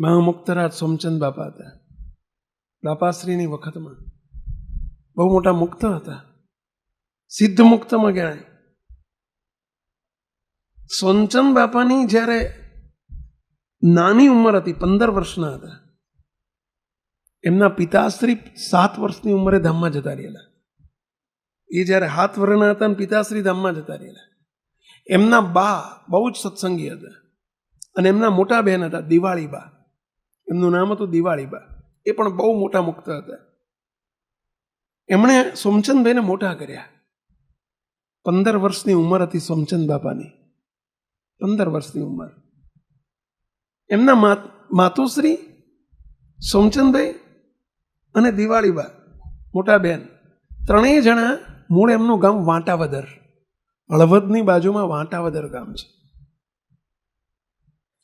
મહામુક્તરાજ સોમચંદ બાપા હતા. બાપાશ્રીની વખતમાં બહુ મોટા મુક્ત હતા, સિદ્ધ મુક્તમાં ગણાય. સોમચંદ બાપાની જ્યારે નાની ઉંમર હતી, 15 વર્ષના હતા, એમના પિતાશ્રી 7 વર્ષની ઉંમરે ધામમાં જતા રહેલા. એ જ્યારે 7 વર્ષના હતા ને પિતાશ્રી ધામમાં જતા રહેલા. એમના બા બહુ જ સત્સંગી હતા અને એમના મોટા બહેન હતા દિવાળીબા, એમનું નામ હતું દિવાળીબા. એ પણ બહુ મોટા મુક્ત હતા. એમણે સોમચંદભાઈને મોટા કર્યા. 15 વર્ષની ઉંમર હતી સોમચંદ બાપાની, 15 વર્ષની ઉંમર. એમના માતુશ્રી સોમચંદભાઈ અને દિવાળીબા મોટા બેન, ત્રણેય જણા મૂળ એમનું ગામ વાંટાવદર, હળવદની બાજુમાં વાંટાવદર ગામ છે.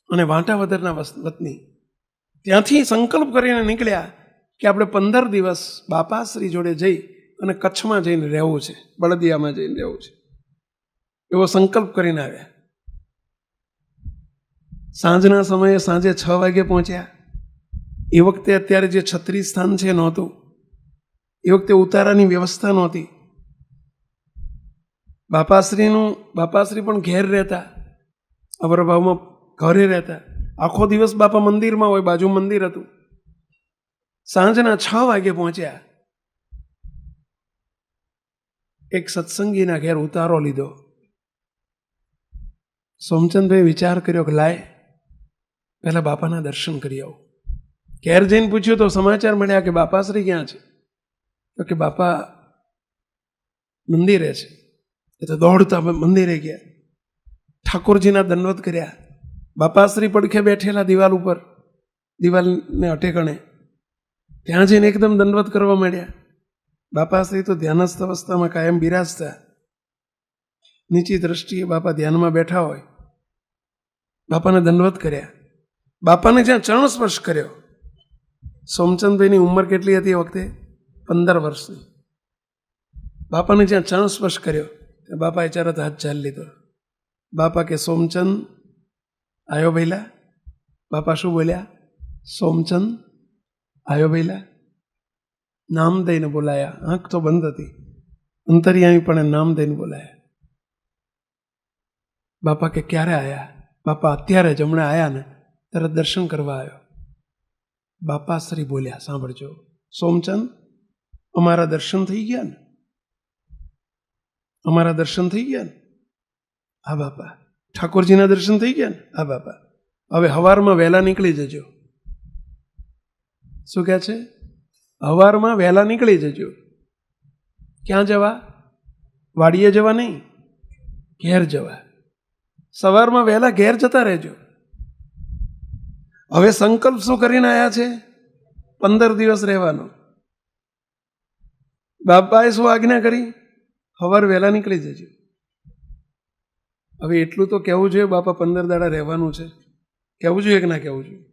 અને વાંટાવદરના વતની. ત્યાંથી સંકલ્પ કરીને નીકળ્યા કે આપણે 15 દિવસ બાપાશ્રી જોડે જઈ અને કચ્છમાં જઈને રહેવું છે, બળદિયામાં જઈને રહેવું છે, એવો સંકલ્પ કરીને આવ્યા. સાંજના સમયે સાંજે 6 વાગે પહોંચ્યા. એ વખતે અત્યારે જે છત્રી સ્થાન છે નહોતું, એ વખતે ઉતારાની વ્યવસ્થા નહોતી. બાપાશ્રી પણ ઘેર રહેતા, અવરભાવમાં ઘરે રહેતા. આખો દિવસ બાપા મંદિરમાં હોય, બાજુ મંદિર હતું. સાંજના 6 વાગે પહોંચ્યા. એક સત્સંગીના ઘેર ઉતારો લીધો. સોમચંદભાઈ વિચાર કર્યો કે લાય પહેલા બાપાના દર્શન કરી આવું. ઘેર જઈને પૂછ્યું તો સમાચાર મળ્યા કે બાપાશ્રી ક્યાં છે? તો કે બાપા મંદિરે છે. એ તો દોડતા મંદિરે ગયા, ઠાકોરજીના દંડવત કર્યા. બાપાશ્રી પડખે બેઠેલા દિવાલ ઉપર, દિવાલને અટેકણે, ત્યાં જઈને એકદમ દંડવત કરવા માંડ્યા. બાપાશ્રી તો ધ્યાનસ્થ અવસ્થામાં કાયમ બિરાજતા. નીચી દ્રષ્ટિએ બાપા ધ્યાનમાં બેઠા હોય. બાપાને દંડવત કર્યા. બાપાને જ્યાં ચરણ સ્પર્શ કર્યો. સોમચંદભાઈની ઉંમર કેટલી હતી એ વખતે? 15 વર્ષની. બાપાને જ્યાં ચરણ સ્પર્શ કર્યો ત્યાં બાપાએ તરત હાથ ચાલી લીધો. બાપા કે સોમચંદ આયો ભૈલા. બાપા શું બોલ્યા? સોમચંદ આયો ભૈલા. નામ દઈને બોલાયા. આંખ તો બંધ હતી, અંતર્યામી પણ નામ દઈને બોલાયા. બાપા કે ક્યારે આયા? બાપા અત્યારે જ, હમણાં આયા ને તરત દર્શન કરવા આવ્યો. બાપાશ્રી બોલ્યા, સાંભળજો સોમચંદ, અમારા દર્શન થઈ ગયા ને? અમારા દર્શન થઈ ગયા ને? હા બાપા. ઠાકોરજીના દર્શન થઈ ગયા ને? હા બાપા. હવે સવારમાં વહેલા નીકળી જજો. શું કહે છે? સવારમાં વહેલા નીકળી જજો. ક્યાં જવા? વાડીએ જવા નહીં, ઘેર જવા. સવારમાં વહેલા ઘેર જતા રહેજો. હવે સંકલ્પ શું કરીને આવ્યા છે? 15 દિવસ રહેવાનો. બાપાએ શું આજ્ઞા કરી? સવાર વહેલા નીકળી જજો. હવે એટલું તો કહેવું જોઈએ, બાપા 15 દાડા રહેવાનું છે. કહેવું જોઈએ કે ના કહેવું જોઈએ?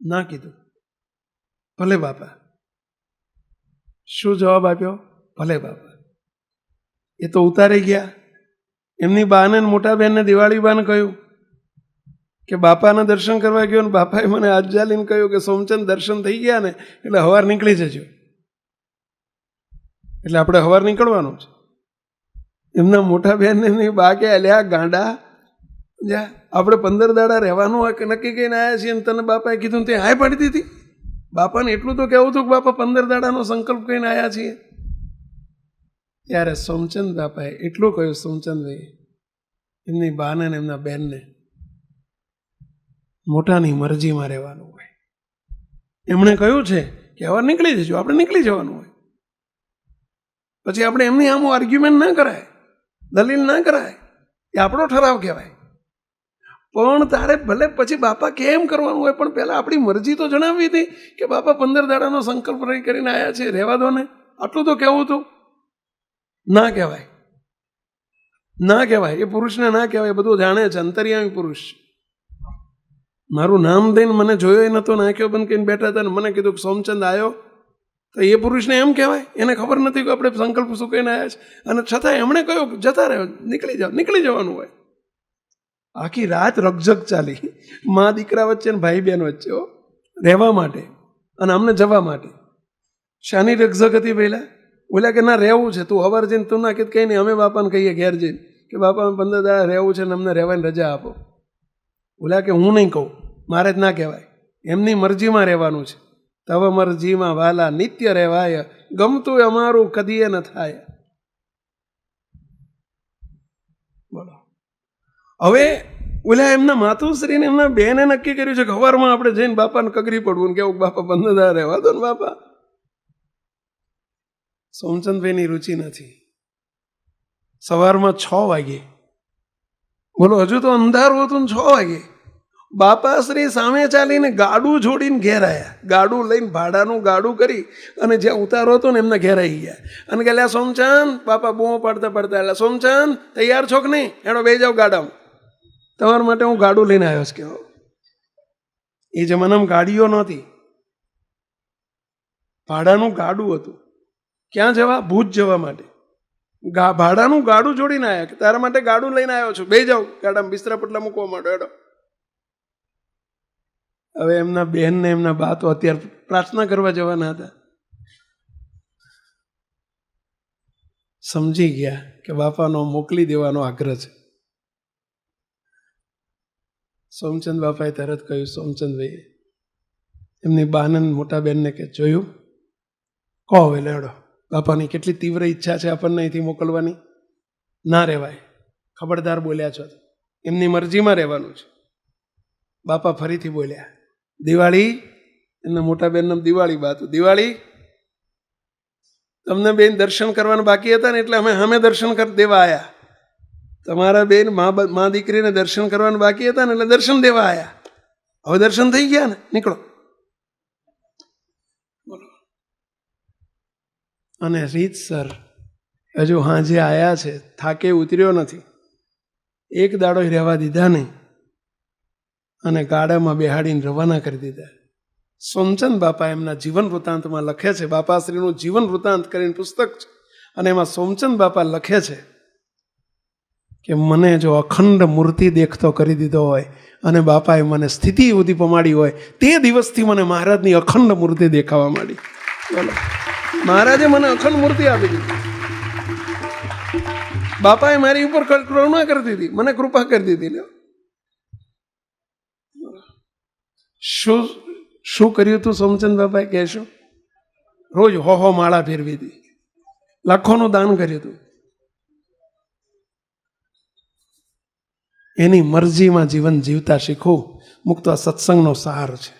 ના કીધું. ભલે બાપા. શું જવાબ આપ્યો? ભલે બાપા. એ તો ઉતારી ગયા. એમની બાને મોટા બહેનને દિવાળી બાને કહ્યું કે બાપાના દર્શન કરવા ગયો ને બાપાએ મને હાથ જાલીને કહ્યું કે સોમચંદ દર્શન થઈ ગયા ને એટલે સવાર નીકળી જજો. એટલે આપણે સવાર નીકળવાનું છે. એમના મોટા બહેનને એમની બા કે અલ્યા ગાંડા, જા આપણે 15 દાડા રહેવાનું નક્કી કરીને આવ્યા છીએ અને તને બાપાએ કીધું તે હાય પાડી દીધી. બાપાને એટલું તો કહેવું હતું કે બાપા 15 દાડાનો સંકલ્પ કરીને આવ્યા છીએ. ત્યારે સોમચંદ બાપાએ એટલું કહ્યું, સોમચંદભાઈ એમની બાને ને એમના બહેનને મોટાની મરજીમાં રહેવાનું હોય. એમણે કહ્યું છે કે હવે નીકળી જજો, આપણે નીકળી જવાનું હોય. પછી આપણે એમની આમ આર્ગ્યુમેન્ટ ના કરાય, દલીલ ના કરાય. એ આપણો ઠરાવ કહેવાય. પણ તારે ભલે પછી બાપા કેમ કરવાનું હોય, પણ પહેલાં આપણી મરજી તો જણાવવી હતી કે બાપા 15 દાડાનો સંકલ્પ કરીને આવ્યા છે, રહેવા દો ને. આટલું તો કહેવું હતું. ના કહેવાય, ના કહેવાય. એ પુરુષને ના કહેવાય. બધું જાણે છે, અંતર્યામી પુરુષ. મારું નામ દઈને મને જોયો નતો, નાખ્યો બંધ કરીને બેઠા હતા ને મને કીધું કે સોમચંદ આવ્યો, તો એ પુરુષને એમ કહેવાય? એને ખબર નથી કે આપણે સંકલ્પ શું કહીને આવ્યા છે, અને છતાં એમણે કહ્યું કે જતા રહ્યો, નીકળી જાઓ, નીકળી જવાનું હોય. આખી રાત રકઝક ચાલી. મા દીકરા વચ્ચે ને ભાઈ બહેન વચ્ચે રહેવા માટે અને અમને જવા માટે. શાની રકઝક હતી પહેલાં? બોલ્યા કે ના રહેવું છે, તું હવાર જઈને તું ના કીધું કંઈ નહીં, અમે બાપાને કહીએ ઘેર જઈને કે બાપા 15 દાડા રહેવું છે ને અમને રહેવાની રજા આપો. બોલ્યા કે હું નહીં કહું, મારે જ ના કહેવાય, એમની મરજીમાં રહેવાનું છે. તવ મરજીમાં વાલા નિત્ય રહેવાય, ગમતું અમારું કદીએ ન થાય. બોલો. હવે ઓલા એમના માતુશ્રીને એમના બેને નક્કી કર્યું છે કે સવારમાં આપણે જઈને બાપાને કગરી પડવું ને કેવું બાપા 15 દાડા રહેવા દો ને બાપા. સોમચંદભાઈની રુચિ નથી. સવારમાં 6 વાગે, બોલો હજુ તો અંધારું હતું ને 6 વાગે બાપાશ્રી સામે ચાલીને ગાડું છોડીને ઘેર આવ્યા. ગાડું લઈને ભાડાનું ગાડું કરી અને જ્યાં ઉતારો હતો ને એમના ઘેર આવી ગયા અને કે લ્યા સોમચંદ, બાપા બૂમો પાડતા પાડતા એટલે સોમચંદ તૈયાર છો કે નહીં? એનો બે જાવ ગાડામાં, તમારા માટે હું ગાડું લઈને આવ્યો છું. કેવો એ જમાનામાં ગાડીઓ નહોતી, ભાડાનું ગાડું હતું. ક્યાં જવા? ભૂજ જવા માટે ભાડાનું ગાડું જોડીને આવ્યા કે તારા માટે ગાડું લઈને આવ્યો છું, બે જાવ ગાડામાં, બિસ્તરા પટલા મૂકવા માંડો. એડો. હવે એમના બહેન ને એમના બા તો અત્યારે પ્રાર્થના કરવા જવાના હતા. સમજી ગયા કે બાપાનો મોકલી દેવાનો આગ્રહ છે. સોમચંદ બાપાએ તરત કહ્યું, સોમચંદભાઈ એમની બાને મોટા બહેનને કે જોયું, કહો હવે લેડો, બાપાની કેટલી તીવ્ર ઈચ્છા છે આપણને અહીંથી મોકલવાની, ના રહેવાય, ખબરદાર બોલ્યા છો, એમની મરજીમાં રહેવાનું છે. બાપા ફરીથી બોલ્યા, દિવાળી, એમના મોટા બેનનું દિવાળી બાતું, દિવાળી તમને બેન દર્શન કરવાના બાકી હતા ને એટલે અમે સામે દર્શન કરી દેવા આવ્યા. તમારા બેન મા દીકરીને દર્શન કરવાના બાકી હતા ને એટલે દર્શન દેવા આવ્યા. હવે દર્શન થઈ ગયા ને, નીકળો. બોલો. અને રીતસર હજુ હાજે આયા છે, થાકે ઉતર્યો નથી, એક દાડો રહેવા દીધા નહીં અને ગાડામાં બેહાડીને રવાના કરી દીધા. સોમચંદ બાપા એમના જીવન વૃત્તાંતમાં લખે છે, બાપાશ્રીનું જીવન વૃત્તાંત કરીને પુસ્તક છે અને એમાં સોમચંદ બાપા લખે છે કે મને જો અખંડ મૂર્તિ દેખતો કરી દીધો હોય અને બાપાએ મને સ્થિતિ સુધી પમાડી હોય, તે દિવસથી મને મહારાજની અખંડ મૂર્તિ દેખાવા માંડી. બોલો, મહારાજે મને અખંડ મૂર્તિ આપી દીધી. બાપાએ મારી ઉપર કરુણા કરી દીધી, મને કૃપા કરી દીધી. શું કર્યું તું સોમચંદ બાપાએ કહેશો? રોજ હો માળા ફેરવી હતી, લાખોનું દાન કર્યું હતું. એની મરજીમાં જીવન જીવતા શીખવું મુક્ત સત્સંગનો સહાર છે.